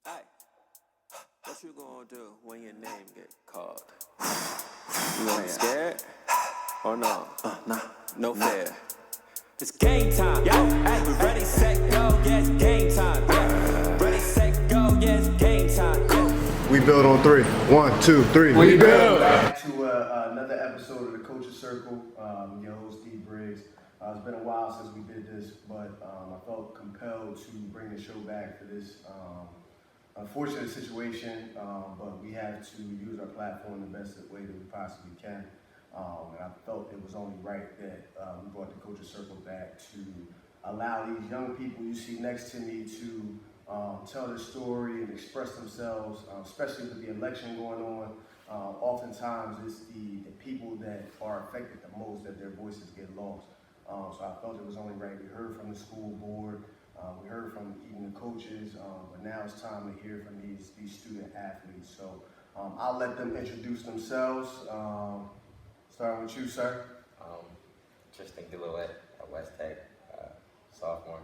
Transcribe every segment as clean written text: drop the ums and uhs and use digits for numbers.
Hey, what you gonna do when your name get called? You gonna be scared? Or no? No fear. It's game time, yo. Hey, we ready, set, go, yeah, it's game time. Yeah. Ready, set, go, yeah, it's game time. Yeah. We build on three. 1, 2, 3. We build. Back to another episode of the Coaches Circle. Your host, D. Briggs. It's been a while since we did this, but I felt compelled to bring the show back for this unfortunate situation. But we have to use our platform the best way that we possibly can. And I felt it was only right that we brought the Coaches Circle back to allow these young people you see next to me to tell their story and express themselves, especially with the election going on. Oftentimes it's the people that are affected the most that their voices get lost. So I felt it was only right. We heard from the school board, we heard from even the coaches, but now it's time to hear from these student athletes. So I'll let them introduce themselves. Starting with you, sir. Tristan Gillowette at West Tech, sophomore.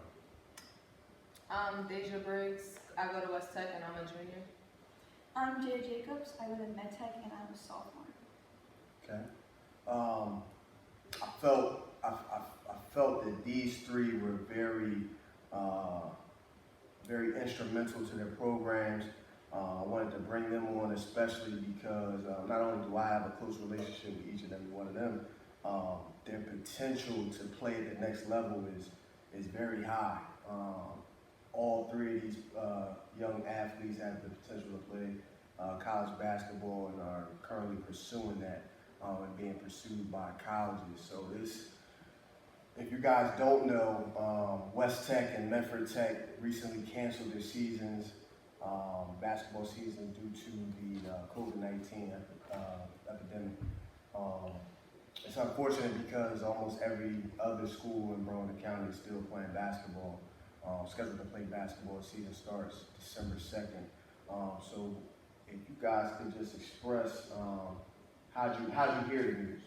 Deja Briggs. I go to West Tech and I'm a junior. I'm Jay Jacobs. I go to MedTech and I'm a sophomore. Okay. I felt that these three were very instrumental to their programs. I wanted to bring them on especially because not only do I have a close relationship with each and every one of them, their potential to play at the next level is very high. All three of these young athletes have the potential to play college basketball and are currently pursuing that and being pursued by colleges. So this, if you guys don't know, West Tech and Medford Tech recently canceled their seasons, basketball season due to the COVID-19 epidemic. It's unfortunate because almost every other school in Berkeley County is still playing basketball. Scheduled to play basketball, season starts December 2nd. So if you guys could just express how'd you hear the news?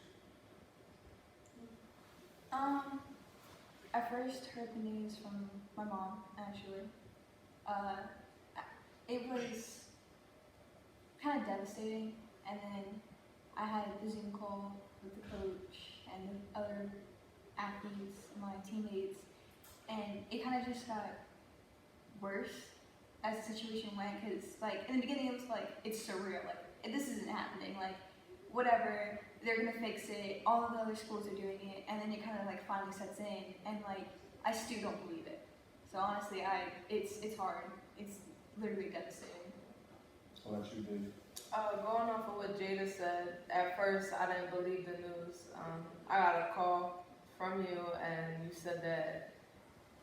I first heard the news from my mom, actually. It was kind of devastating, and then I had the Zoom call with the coach and the other athletes, my teammates, and it kind of just got worse as the situation went, because like in the beginning it was like, it's surreal, like this isn't happening, like whatever, they're gonna fix it, all of the other schools are doing it, and then it kind of like finally sets in, and like I still don't believe it. So honestly, it's hard. It's literally devastating. What about you, Dave? Going off of what Jada said, at first I didn't believe the news. I got a call from you and you said that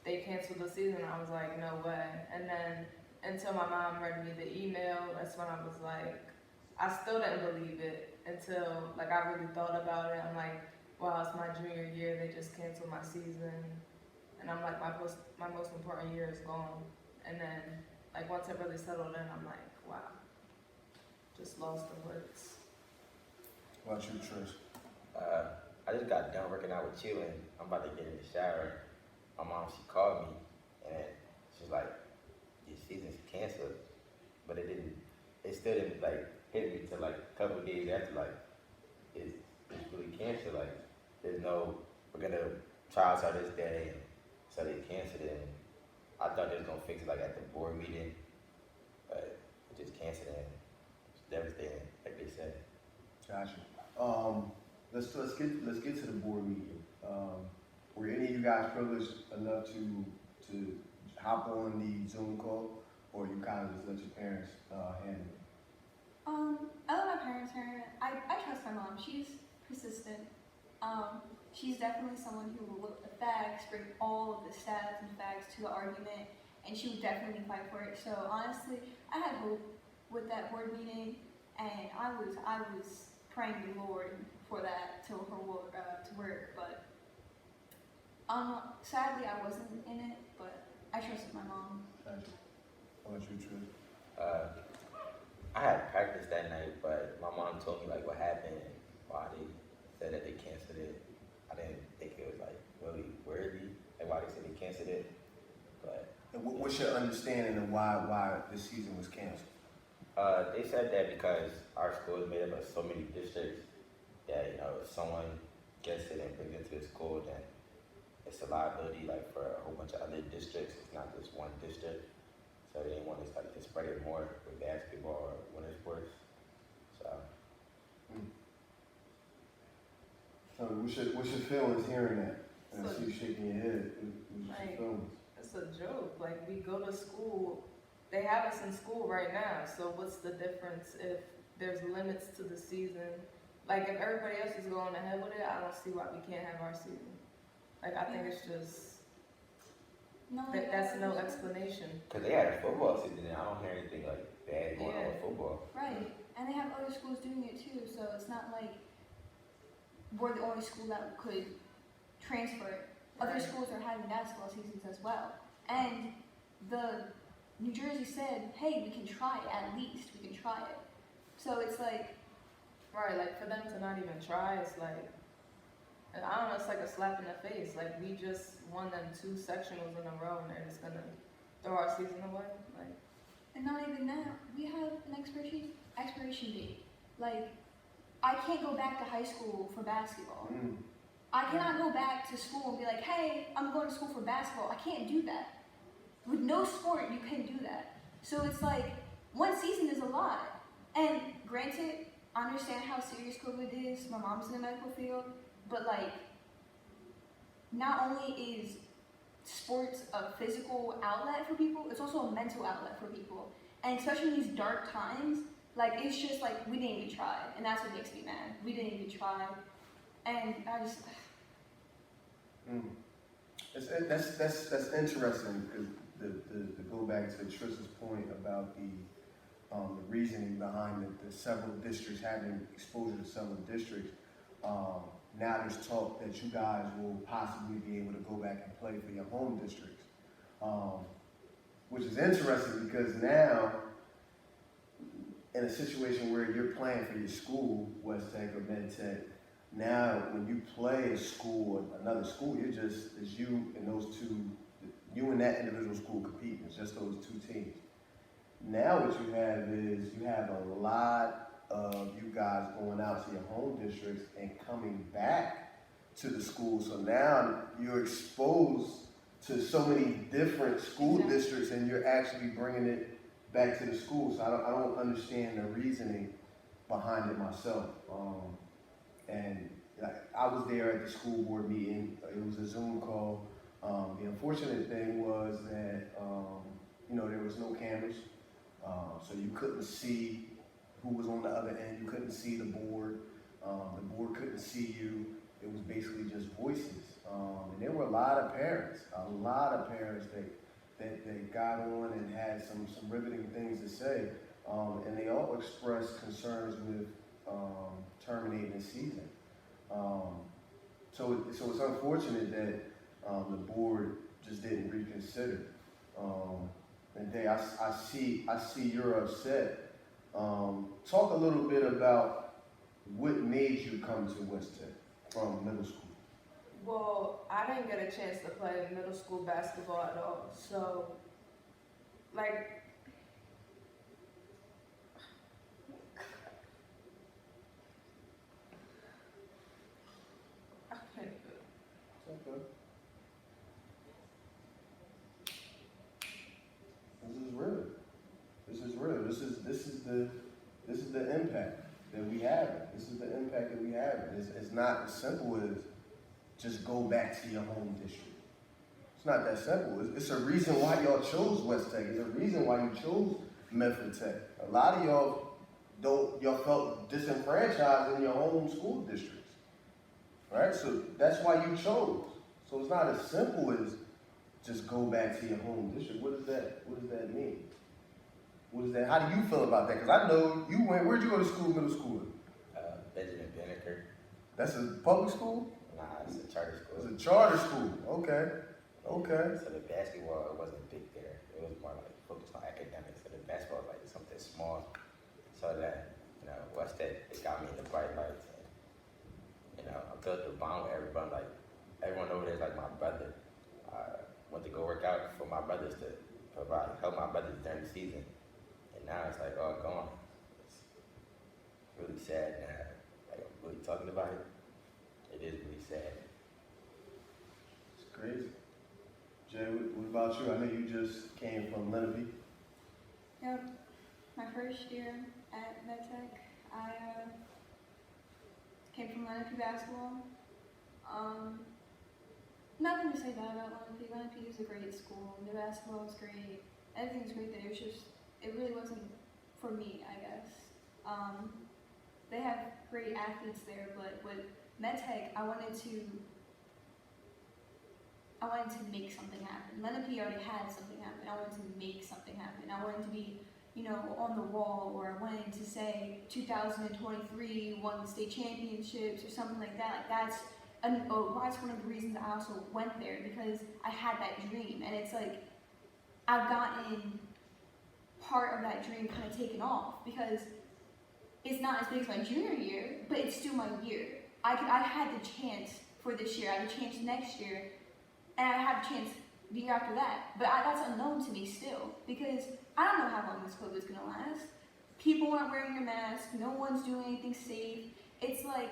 they canceled the season. I was like, no way. And then until my mom read me the email, that's when I was like, I still didn't believe it until like I really thought about it. I'm like, wow, it's my junior year. They just canceled my season. And I'm like, my most important year is gone. And then like once it really settled in, I'm like, wow, just lost the words. What about you, Trish? I just got done working out with you, and I'm about to get in the shower. My mom, she called me, and she's like, your season's canceled. But it still didn't like hit me till like a couple of days after, like, it's really canceled. Like, we're gonna trials are this day, and so they canceled it. And I thought they was gonna fix it like at the board meeting, but it just canceled it. It's devastating, like they said. Gotcha. Let's get to the board meeting. Were any of you guys privileged enough to hop on the Zoom call, or you kind of just let your parents handle it? I let my parents handle it. I trust my mom. She's persistent. She's definitely someone who will look at the facts, bring all of the stats and facts to the argument, and she would definitely fight for it. So honestly, I had hope with that board meeting, and I was praying to the Lord for that to work. But sadly, I wasn't in it, but I trusted my mom. Gotcha. How about you, Trish? I had practice that night, but my mom told me like what happened and why they said that they canceled it. I didn't think it was like really worthy, like why they said they canceled it. But And what's your understanding of why this season was canceled? They said that because our school is made up of so many districts that, you know, if someone gets it and brings it to the school, then it's a liability like for a whole bunch of other districts. It's not just one district. So they didn't want us like to spread it more with basketball or winter sports. So So what's your feelings hearing that? And I So- see you shaking your head. What's your Like- feelings? It's a joke. Like, we go to school, they have us in school right now, so what's the difference if there's limits to the season? Like, if everybody else is going ahead with it, I don't see why we can't have our season. Like, I think it's just, No, that's no explanation. because they had a football season, and I don't hear anything like bad going on with Yeah. football. Right, and they have other schools doing it too, so it's not like we're the only school that could transfer it. Other Right. schools are having basketball seasons as well. And the New Jersey said, hey, we can try it, at least, we can try it. So it's like, Right, like, for them to not even try, it's like, and I don't know, it's like a slap in the face. Like, we just won them 2 sectionals in a row, and they're just gonna throw our season away. Like, and not even that, we have an expiration date. Like, I can't go back to high school for basketball. I cannot go back to school and be like, hey, I'm going to school for basketball. I can't do that. With no sport, you can do that. So it's like, one season is a lot. And granted, I understand how serious COVID is. My mom's in the medical field. But like, not only is sports a physical outlet for people, it's also a mental outlet for people. And especially in these dark times, like, it's just like, we didn't even try. And that's what makes me mad. We didn't even try. And I just, That's interesting because to go back to Trish's point about the reasoning behind the several districts having exposure to several districts. Now there's talk that you guys will possibly be able to go back and play for your home districts, which is interesting because now in a situation where you're playing for your school, West Tech or Med Tech, now when you play a school, another school, it's you and those two, you and that individual school competing. It's just those 2 teams. Now what you have is you have a lot of you guys going out to your home districts and coming back to the school. So now you're exposed to so many different school districts and you're actually bringing it back to the school. So I don't understand the reasoning behind it myself. And I was there at the school board meeting. It was a Zoom call. The unfortunate thing was that, there was no cameras. So you couldn't see who was on the other end. You couldn't see the board. The board couldn't see you. It was basically just voices. And there were a lot of parents that got on and had some riveting things to say. And they all expressed concerns with terminating the season. So it's unfortunate that the board just didn't reconsider. And Day, I see you're upset. Talk a little bit about what made you come to West Tech from middle school. well, I didn't get a chance to play middle school basketball at all. So, like, I can't even. Okay. This is real. This is the impact that we have. This is the impact that we have. It's not as simple as just go back to your home district. It's not that simple. It's a reason why y'all chose West Tech. It's a reason why you chose Medford Tech. A lot of y'all felt disenfranchised in your home school districts, right? So that's why you chose. So it's not as simple as just go back to your home district. What does that mean? How do you feel about that? Because I know you went, where'd you go to school, middle school? Benjamin Banneker. That's a public school? Nah, it's a charter It's school. a charter school. Okay. So the basketball, it wasn't big there. It was more like focused on academics. So the basketball was like something small. So that, West Tech, it got me in the bright lights. And, I built a bond with everyone. Like, everyone over there is like my brother. I went to go work out for my brothers to if I help my brothers during the season, and now it's like all gone. It's really sad now. Like I'm really talking about it. It is really sad. It's crazy. Jay, what about you? I know you just came from Lenape. Yep. My first year at MedTech, I came from Lenape basketball. Nothing to say bad about Lenape. Lenape is a great school. The basketball was great. Everything's great there. It was just, it really wasn't for me, I guess. They have great athletes there, but with MedTech, I wanted to make something happen. Lenape already had something happen. I wanted to make something happen. I wanted to be, on the wall, or I wanted to say 2023 won the state championships or something like that. That's one of the reasons I also went there, because I had that dream, and it's like I've gotten part of that dream kind of taken off, because it's not as big as my junior year, but it's still my year. I had the chance for this year. I had a chance next year, and I have a chance the year after that. But that's unknown to me still, because I don't know how long this COVID is going to last. People aren't wearing their masks. No one's doing anything safe. It's like,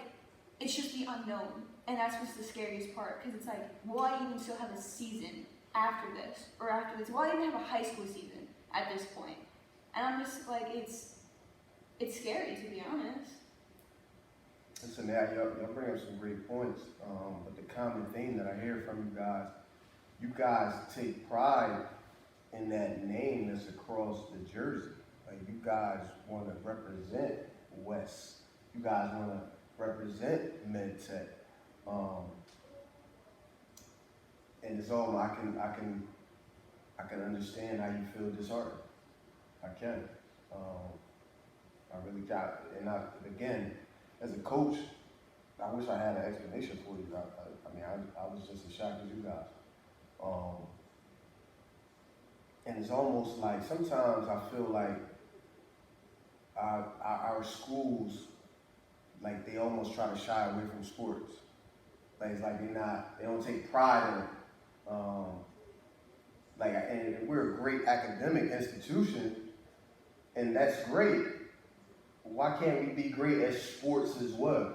it's just the unknown. And that's what's the scariest part, because it's like, will I even still have a season after this? Or after this? Will I even have a high school season at this point? And I'm just like, it's scary, to be honest. Listen, y'all bring up some great points, but the common theme that I hear from you guys take pride in that name that's across the jersey. Like, you guys want to represent West. You guys want to represent MedTech. And it's all I can understand how you feel disheartened. I can. I really got, and again, as a coach, I wish I had an explanation for you. I was just as shocked as you guys. And it's almost like, sometimes I feel like our schools, like, they almost try to shy away from sports. Like, it's like they don't take pride in it. And we're a great academic institution, and that's great. Why can't we be great at sports as well?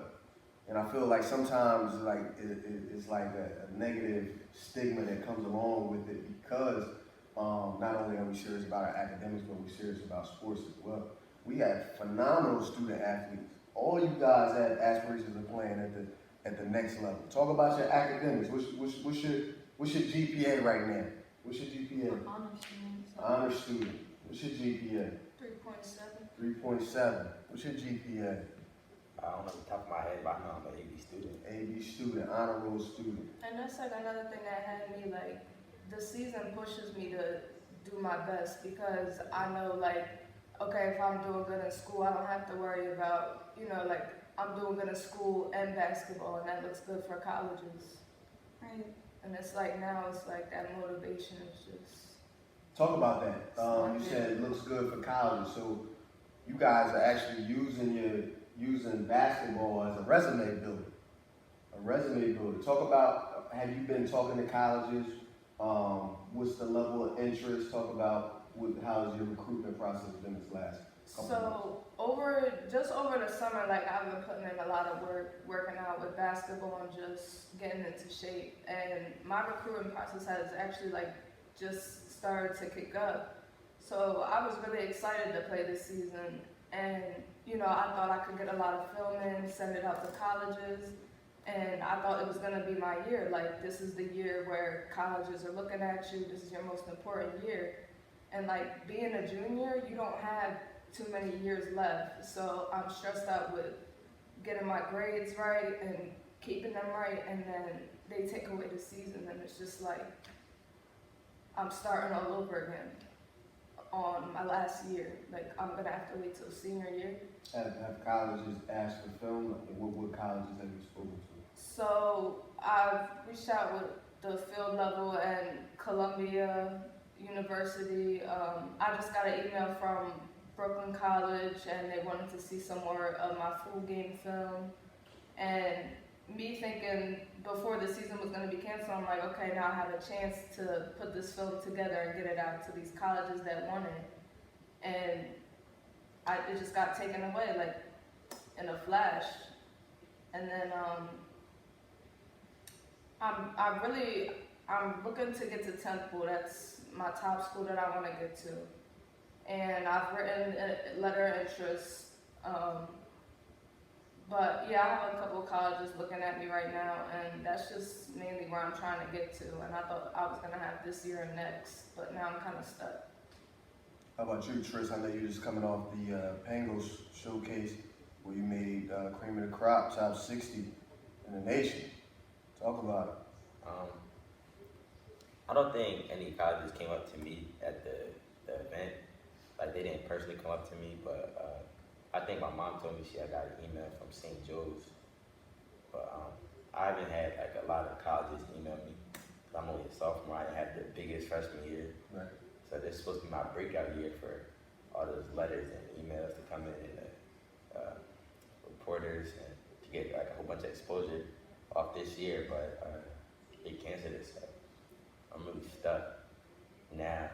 And I feel like sometimes, like, it's like a negative stigma that comes along with it, because not only are we serious about our academics, but we're serious about sports as well. We have phenomenal student athletes. All you guys have aspirations of playing at the next level. Talk about your academics. What's your GPA right now? What's your GPA? Honor student. Honor student. What's your GPA? 3.7. 3.7. What's your GPA? I don't know the top of my head, but I know I'm an AB student. AB student, honor roll student. And that's like another thing that had me, like, the season pushes me to do my best, because I know, like, okay, if I'm doing good in school, I don't have to worry about, like, I'm doing good in school and basketball, and that looks good for colleges. Right. And it's like, now it's like that motivation is just... Talk about that. You said it looks good for college, so you guys are actually using basketball as a resume builder. A resume builder. Talk about, have you been talking to colleges? What's the level of interest? Talk about how has your recruitment process been this last couple of months? So over the summer, like, I've been putting in a lot of work, working out with basketball and just getting into shape. And my recruitment process has actually, like, just started to kick up. So I was really excited to play this season. And, I thought I could get a lot of filming, send it out to colleges. And I thought it was going to be my year. Like, this is the year where colleges are looking at you. This is your most important year. And, like, being a junior, you don't have too many years left. So I'm stressed out with getting my grades right and keeping them right. And then they take away the season, and it's just like I'm starting all over again on my last year. Like, I'm going to have to wait till senior year. Have colleges asked for film? What colleges have you spoken to? So I've reached out with the field level and Columbia University. I just got an email from Brooklyn College, and they wanted to see some more of my full game film. And me thinking before the season was going to be canceled, I'm like, okay, now I have a chance to put this film together and get it out to these colleges that want it. And it just got taken away, like, in a flash. And then I'm looking to get to Temple. That's my top school that I want to get to. And I've written a letter of interest. But yeah, I have a couple of colleges looking at me right now, and that's just mainly where I'm trying to get to. And I thought I was gonna have this year and next, but now I'm kind of stuck. How about you, Tris? I know you're just coming off the Pangos showcase where you made cream of the crop, top 60 in the nation. Talk about it. I don't think any colleges came up to me at the event. Like, they didn't personally come up to me, but I think my mom told me she had got an email from St. Joe's. But I haven't had like a lot of colleges email me. I'm only a sophomore. I had the biggest freshman year. Right. So this is supposed to be my breakout year for all those letters and emails to come in and reporters and to get like a whole bunch of exposure off this year, but they canceled it. So I'm really stuck now.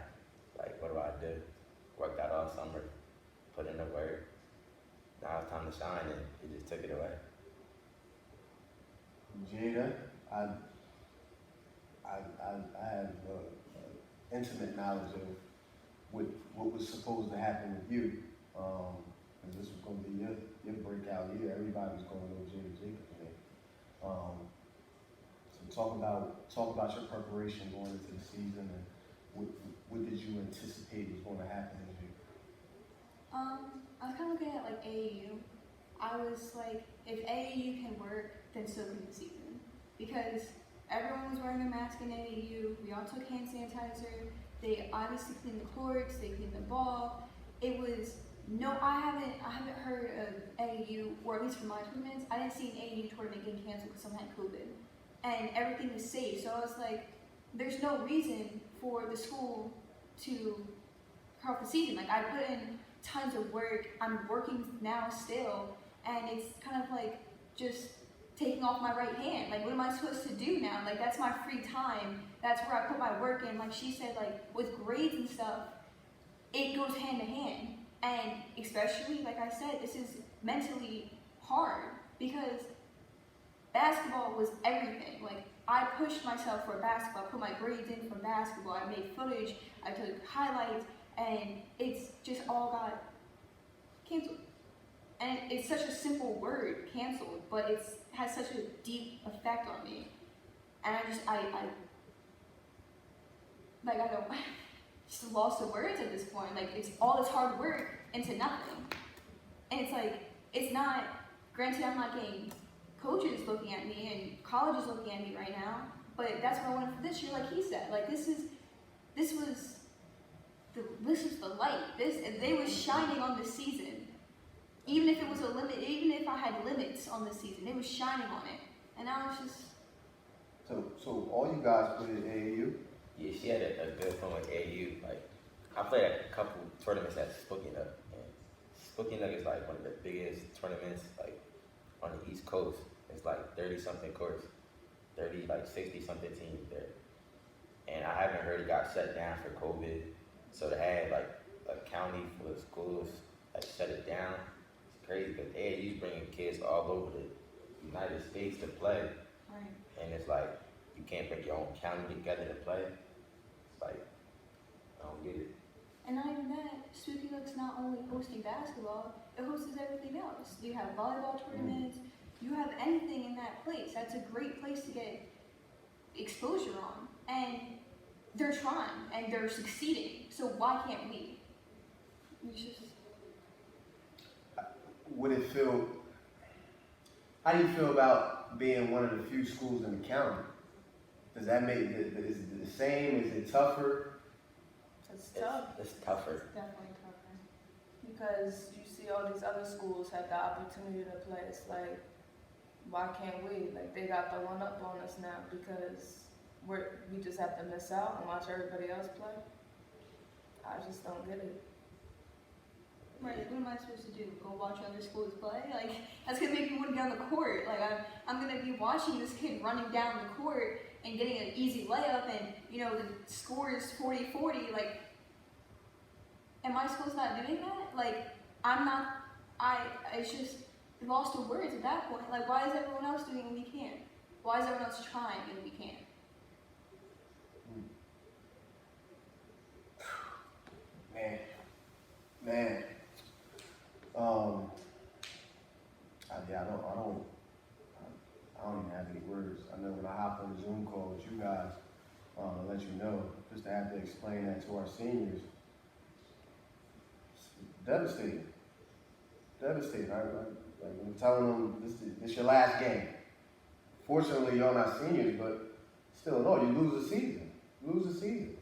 Like, what do I do? Worked out all summer, put in the work. Now it's time to shine, and he just took it away. Jada, I have intimate knowledge of what was supposed to happen with you. Because this was going to be your breakout year. Everybody was going to know Jada Jacobs. So talk about your preparation going into the season, and what did you anticipate was going to happen this year? I was kind of looking at like AAU. I was like, if AAU can work, then so can the season. Because everyone was wearing a mask in AAU. We all took hand sanitizer. They obviously cleaned the courts. They cleaned the ball. It was I haven't heard of AAU, or at least for my tournaments, I didn't see an AAU tournament getting canceled because someone had COVID, and everything was safe. So I was like, there's no reason for the school to cut off the season. Like, I put in tons of work. I'm working now still, and it's kind of like just taking off my right hand. Like, what am I supposed to do now? Like, that's my free time. That's where I put my work in. Like she said, like with grades and stuff, it goes hand to hand. And especially, like I said, this is mentally hard because basketball was everything. Like, I pushed myself for basketball, put my grades in for basketball. I made footage, I took highlights, and it's just all got canceled. And it's such a simple word, canceled, but it has such a deep effect on me. And I don't, just lost the words at this point. Like, it's all this hard work into nothing. And it's like, it's not, granted I'm not getting coaches looking at me and colleges looking at me right now, but that's what I wanted for this year, like he said. Like, this was the light. They were shining on the season. Even if it was a limit, even if I had limits on the season, it was shining on it. And now it's just... So all you guys played at AAU? Yeah, she had a good fun with AAU. Like, I played at a couple tournaments at Spookinuk. And Spookinuk is like one of the biggest tournaments like on the East Coast. It's like 30-something courts, 60-something teams there. And I haven't heard it got shut down for COVID. So to have like a county full of schools like shut it down, it's crazy. Because AAU's bringing kids all over the United States to play. Right. And it's like, you can't bring your own county together to play. It's like, I don't get it. And not even that, Spookinuk's not only hosting basketball, it hosts everything else. You have volleyball tournaments, you have anything in that place. That's a great place to get exposure on. And they're trying, and they're succeeding. So why can't we? It's just... Would it feel, how do you feel about being one of the few schools in the county? Does that make it, is it the same? Is it tougher? It's tough. It's tougher. It's definitely tougher. Because you see all these other schools have the opportunity to play. It's like, why can't we? Like, they got the one up on us now because we just have to miss out and watch everybody else play. I just don't get it. Right, like, what am I supposed to do? Go watch other schools play? Like, that's gonna make me want to get on the court. Like, I'm gonna be watching this kid running down the court and getting an easy layup, and, you know, the score is 40-40. Like, am I supposed to not doing that? Like, it's just lost to words at that point. Like, why is everyone else doing it and we can't? Why is everyone else trying and we can't? Man. I don't even have any words. I know when I hopped on the Zoom call with you guys, to let you know, just to have to explain that to our seniors, it's devastating. Devastating. Like I'm telling them, this your last game. Fortunately, y'all not seniors, but still, no, you lose the season.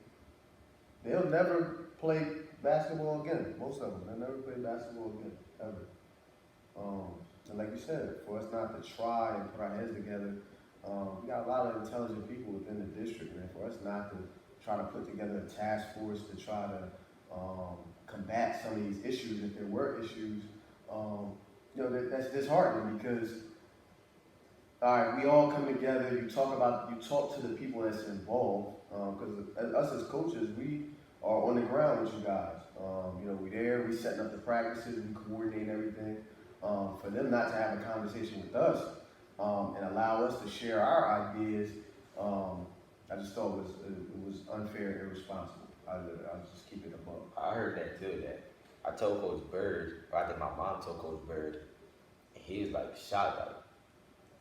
They'll never play basketball again. Most of them, they'll never play basketball again, ever. And like you said, for us not to try and put our heads together, we got a lot of intelligent people within the district, man. For us not to try to put together a task force to try to combat some of these issues, if there were issues, that's disheartening because, all right, we all come together, you talk to the people that's involved, because us as coaches, we are on the ground with you guys. We there, we setting up the practices, we coordinate everything. For them not to have a conversation with us and allow us to share our ideas, I just thought it was unfair and irresponsible. I'll just keep it above. I heard that too. That I told Coach Bird, or I think my mom told Coach Bird, and he was like shocked. Like,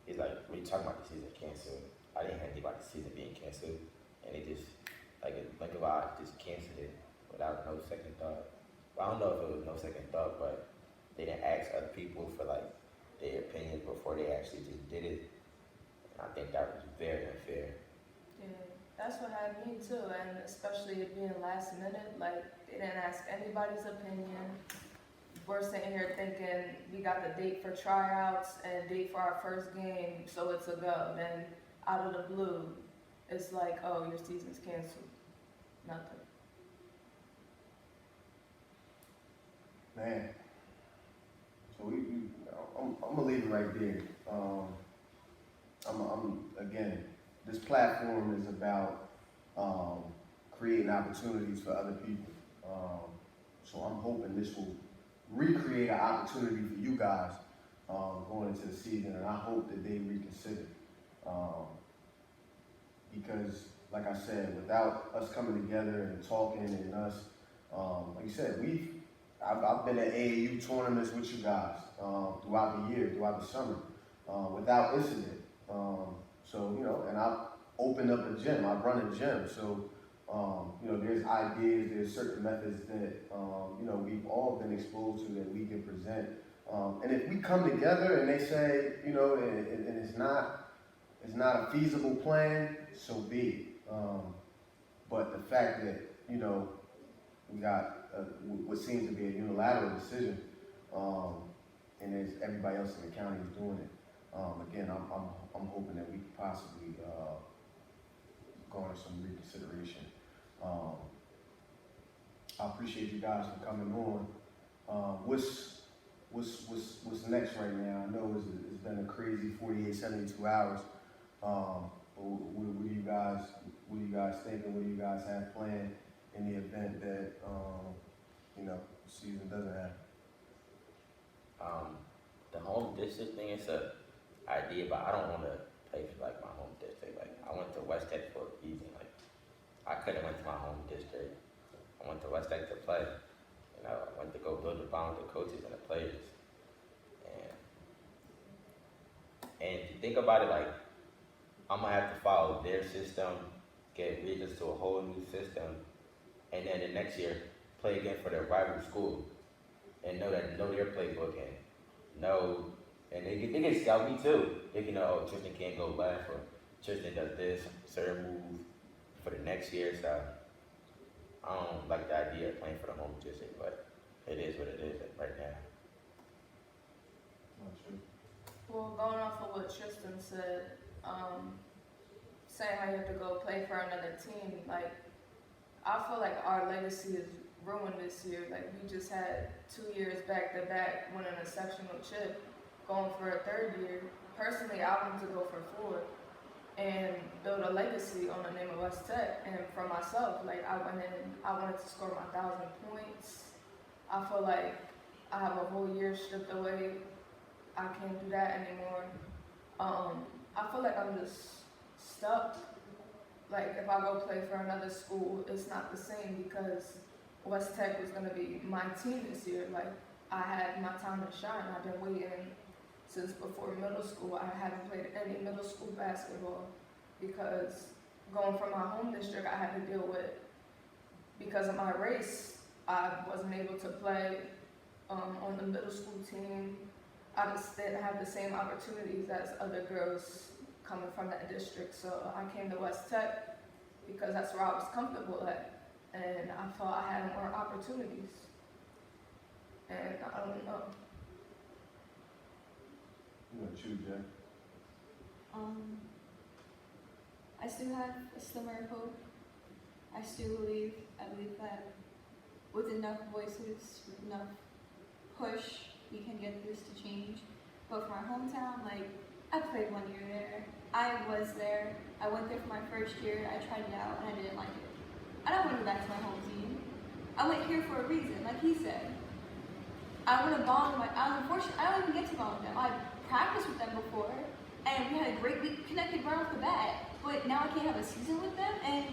he's like, "What are you talking about? The season canceled? I didn't hear anything about the season being canceled." And they just like think about it, just canceled it without no second thought. Well, I don't know if it was no second thought, but they didn't ask other people for like their opinion before they actually just did it. And I think that was very unfair. Yeah, that's what had me too, and especially it being last minute, like they didn't ask anybody's opinion. We're sitting here thinking we got the date for tryouts and date for our first game, so it's a go. Then out of the blue, it's like, oh, your season's canceled. Nothing. Man. So I'm gonna leave it right there. Again, this platform is about creating opportunities for other people. So I'm hoping this will recreate an opportunity for you guys going into the season, and I hope that they reconsider. Because, like I said, without us coming together and talking and us, like you said, I've been at AAU tournaments with you guys throughout the year, throughout the summer, without incident. And I've opened up a gym. I run a gym. So, there's ideas, there's certain methods that, we've all been exposed to that we can present. And if we come together and they say, and it's not a feasible plan, so be it. But the fact that, we got what seems to be a unilateral decision, and there's everybody else in the county is doing it. Again, I'm hoping that we could possibly garner some reconsideration. I appreciate you guys for coming on. What's next right now? I know it's been a crazy 48, 72 hours. What are you guys thinking? What do you guys have planned in the event that the season doesn't happen? The home district thing is a idea, but I don't want to play for like my home district. Like I went to West Tech for a reason. Like I could have went to my home district. I went to West Tech to play. I went to go build a bond with the coaches and the players. And if you think about it, like I'm gonna have to follow their system, get readjusted to a whole new system, and then the next year play again for their rival school, and know their playbook and they can scout me too. They can know, oh, Tristan can't go left, or Tristan does this certain move for the next year. So I don't like the idea of playing for the home district, but it is what it is right now. Well, going off of what Tristan said, saying how you have to go play for another team, like, I feel like our legacy is ruined this year. Like, we just had 2 years back to back winning a sectional chip, going for a third year. Personally, I wanted to go for 4 and build a legacy on the name of West Tech. And for myself, like, I went in, I wanted to score my 1,000 points. I feel like I have a whole year stripped away. I can't do that anymore. I feel like I'm just stuck. Like, if I go play for another school, it's not the same because West Tech was gonna be my team this year. Like, I had my time to shine. I've been waiting since before middle school. I haven't played any middle school basketball because going from my home district, I had to deal with, because of my race, I wasn't able to play on the middle school team. I just didn't have the same opportunities as other girls coming from that district. So I came to West Tech because that's where I was comfortable at. And I thought I had more opportunities. And I don't know. You want to choose, Jay? I still have a slimmer of hope. I believe that with enough voices, with enough push, we can get this to change. But for my hometown, like, I played 1 year there. I was there. I went there for my first year. I tried it out and I didn't like it. I don't want to go back to my home team. I went here for a reason, like he said. I want to bond with unfortunately, I don't even get to bond with them. I practiced with them before, and we had a great week connected right off the bat. But now I can't have a season with them, and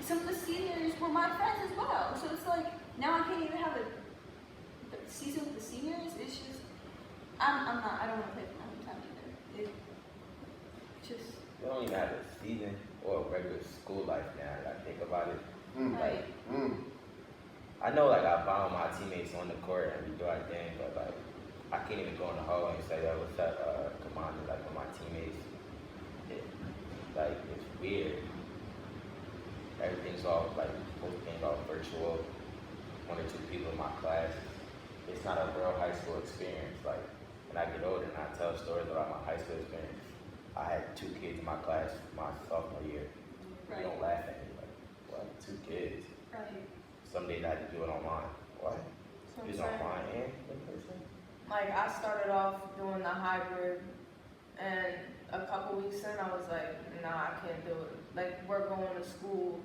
some of the seniors were my friends as well. So it's like, now I can't even have a season with the seniors. It's just, I don't want to play for my hometown either. It just. You don't even have a season or a regular school life now that I think about it. Right. I know, like, I bond with my teammates on the court and we do our thing, but, like, I can't even go in the hallway and say, yo, what's up, Commander, like, with my teammates. It's weird. Everything's all, like, both things all virtual. 1 or 2 people in my class. It's not a real high school experience. Like, when I get older and I tell stories about my high school experience, I had 2 kids in my class my sophomore year. Right. You don't laugh at me, like, what, 2 kids? Right. Some days I had to do it online. What? So It's online and in person? Like, I started off doing the hybrid, and a couple weeks in, I was like, nah, I can't do it. Like, we're going to school.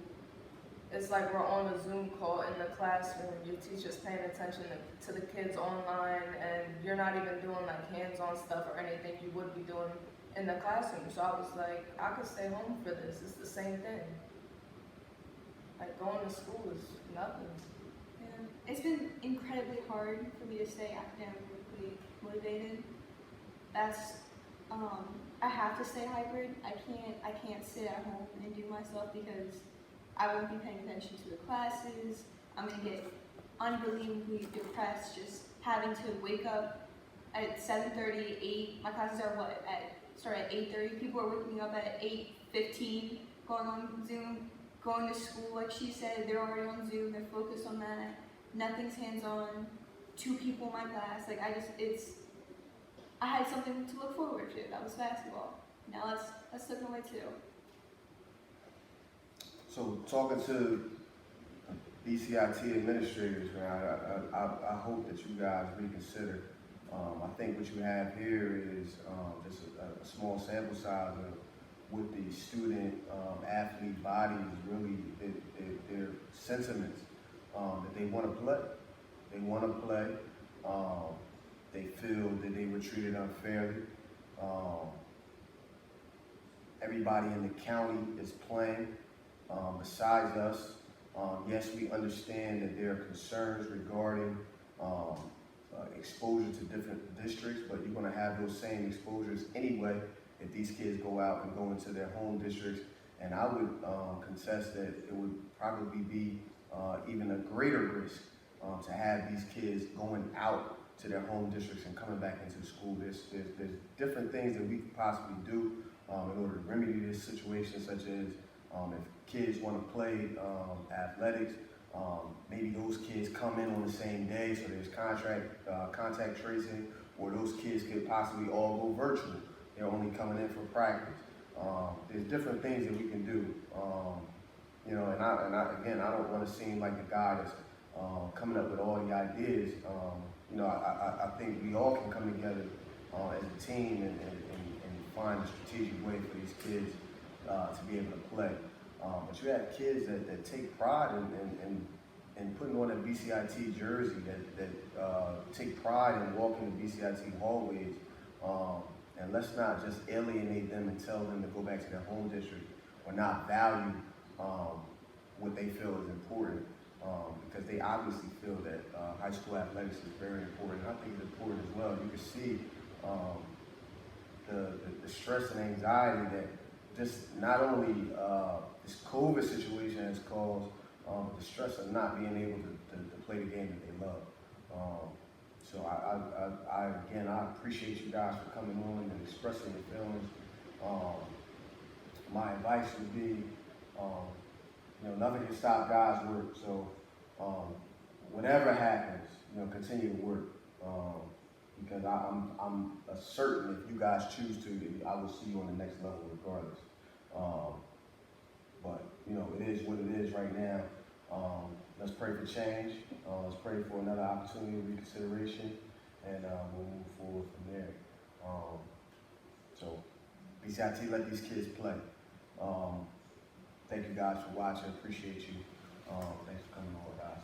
It's like we're on a Zoom call in the classroom. Your teacher's paying attention to the kids online, and you're not even doing, like, hands-on stuff or anything you would be doing in the classroom. So I was like, I could stay home for this. It's the same thing. Like, going to school is nothing. Yeah. It's been incredibly hard for me to stay academically motivated. That's, I have to stay hybrid. I can't sit at home and do my stuff because I won't be paying attention to the classes. I'm gonna get unbelievably depressed just having to wake up at 7:30, 8. My classes are start at 8:30. People are waking me up at 8:15, going on Zoom, going to school. Like she said, they're already on Zoom. They're focused on that. Nothing's hands-on. 2 people in my class. Like I had something to look forward to. That was basketball. Now that's taken away too. So talking to BCIT administrators, man, I hope that you guys reconsider. I think what you have here is just a small sample size of what the student athlete bodies really, their sentiments, that they want to play. They want to play. They feel that they were treated unfairly. Everybody in the county is playing besides us. Yes, we understand that there are concerns regarding exposure to different districts, but you're going to have those same exposures anyway if these kids go out and go into their home districts. And I would contest that it would probably be even a greater risk to have these kids going out to their home districts and coming back into school. There's different things that we could possibly do in order to remedy this situation, such as if kids want to play athletics, maybe those kids come in on the same day, so there's contact tracing, or those kids could possibly all go virtual. They're only coming in for practice. There's different things that we can do. You know, and I don't want to seem like the guy that's coming up with all the ideas. You know, I think we all can come together as a team and find a strategic way for these kids to be able to play. But you have kids that take pride in putting on a BCIT jersey, that take pride in walking the BCIT hallways. And let's not just alienate them and tell them to go back to their home district or not value what they feel is important. Because they obviously feel that high school athletics is very important. I think it's important as well. You can see the stress and anxiety that just not only this COVID situation has caused, but the stress of not being able to play the game that they love. So I appreciate you guys for coming on and expressing your feelings. My advice would be, you know, nothing can stop God's work. So whatever happens, you know, continue to work. Because I'm certain if you guys choose to, I will see you on the next level regardless. But you know, it is what it is right now. Let's pray for change. Let's pray for another opportunity of reconsideration, and we'll move forward from there. So, BCIT, let these kids play. Thank you guys for watching. Appreciate you. Thanks for coming on, guys.